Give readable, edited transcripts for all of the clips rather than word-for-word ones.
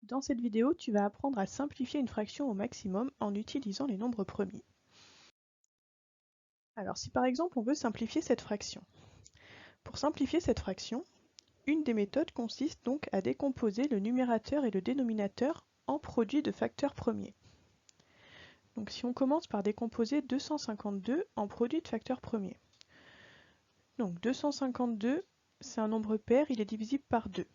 Dans cette vidéo, tu vas apprendre à simplifier une fraction au maximum en utilisant les nombres premiers. Alors si par exemple on veut simplifier cette fraction. Pour simplifier cette fraction, une des méthodes consiste donc à décomposer le numérateur et le dénominateur en produits de facteurs premiers. Donc si on commence par décomposer 252 en produit de facteurs premiers. Donc 252, c'est un nombre pair, il est divisible par 2.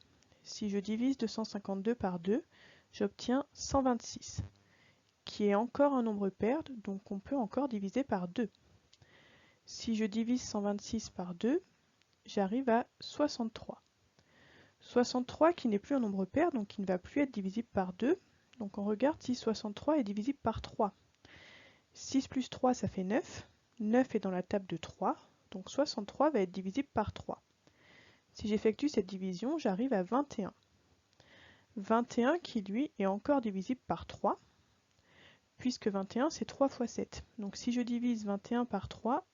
Si je divise 252 par 2, j'obtiens 126, qui est encore un nombre pair, donc on peut encore diviser par 2. Si je divise 126 par 2, j'arrive à 63. 63 qui n'est plus un nombre pair, donc qui ne va plus être divisible par 2. Donc on regarde si 63 est divisible par 3. 6 plus 3, ça fait 9. 9 est dans la table de 3, donc 63 va être divisible par 3. Si j'effectue cette division, j'arrive à 21. 21 qui, lui, est encore divisible par 3, puisque 21, c'est 3 fois 7. Donc si je divise 21 par 3,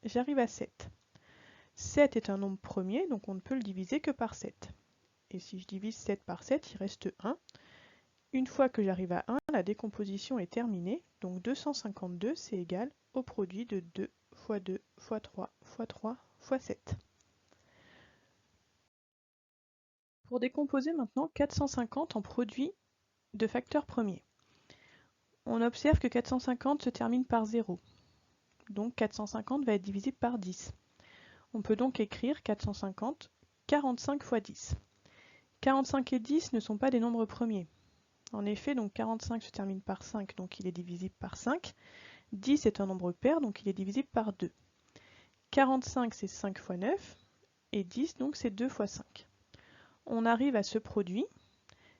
j'arrive à 7. 7 est un nombre premier, donc on ne peut le diviser que par 7. Et si je divise 7 par 7, il reste 1. Une fois que j'arrive à 1, la décomposition est terminée, donc 252, c'est égal au produit de 2 fois 2 fois 3 fois 3 fois 7. Pour décomposer maintenant 450 en produit de facteurs premiers. On observe que 450 se termine par 0. Donc 450 va être divisible par 10. On peut donc écrire 450 45 fois 10. 45 et 10 ne sont pas des nombres premiers. En effet, donc 45 se termine par 5, donc il est divisible par 5. 10 est un nombre pair, donc il est divisible par 2. 45 c'est 5 fois 9, et 10 donc c'est 2 fois 5. On arrive à ce produit,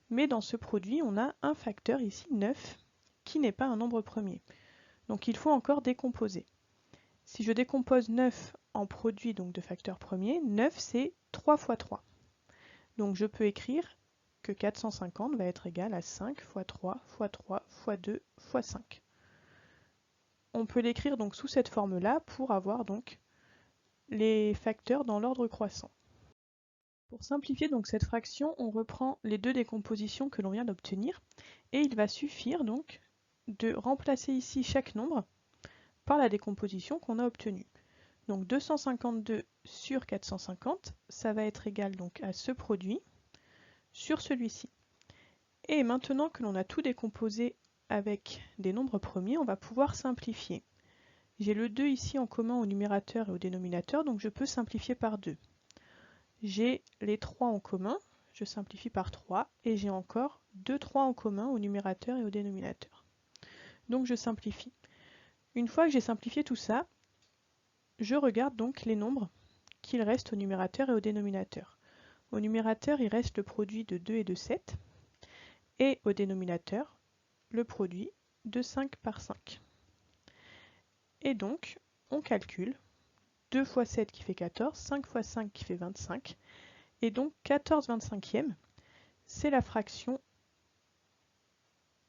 mais dans ce produit on a un facteur ici, 9, qui n'est pas un nombre premier. Donc il faut encore décomposer. Si je décompose 9 en produit donc de facteurs premiers, 9 c'est 3 fois 3. Donc je peux écrire que 450 va être égal à 5 fois 3 fois 3 fois 2 fois 5. On peut l'écrire donc sous cette forme-là pour avoir donc les facteurs dans l'ordre croissant. Pour simplifier donc cette fraction, on reprend les deux décompositions que l'on vient d'obtenir et il va suffire donc de remplacer ici chaque nombre par la décomposition qu'on a obtenue. Donc 252 sur 450, ça va être égal donc à ce produit sur celui-ci. Et maintenant que l'on a tout décomposé avec des nombres premiers, on va pouvoir simplifier. J'ai le 2 ici en commun au numérateur et au dénominateur, donc je peux simplifier par 2. J'ai les 3 en commun, je simplifie par 3, et j'ai encore 2 3 en commun au numérateur et au dénominateur. Donc je simplifie. Une fois que j'ai simplifié tout ça, je regarde donc les nombres qu'il reste au numérateur et au dénominateur. Au numérateur, il reste le produit de 2 et de 7, et au dénominateur, le produit de 5 par 5. Et donc, on calcule 2 fois 7 qui fait 14, 5 fois 5 qui fait 25, et donc 14 25e, c'est la fraction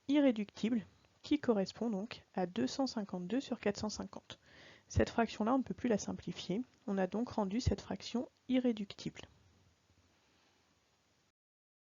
irréductible qui correspond donc à 252 sur 450. Cette fraction-là, on ne peut plus la simplifier, on a donc rendu cette fraction irréductible.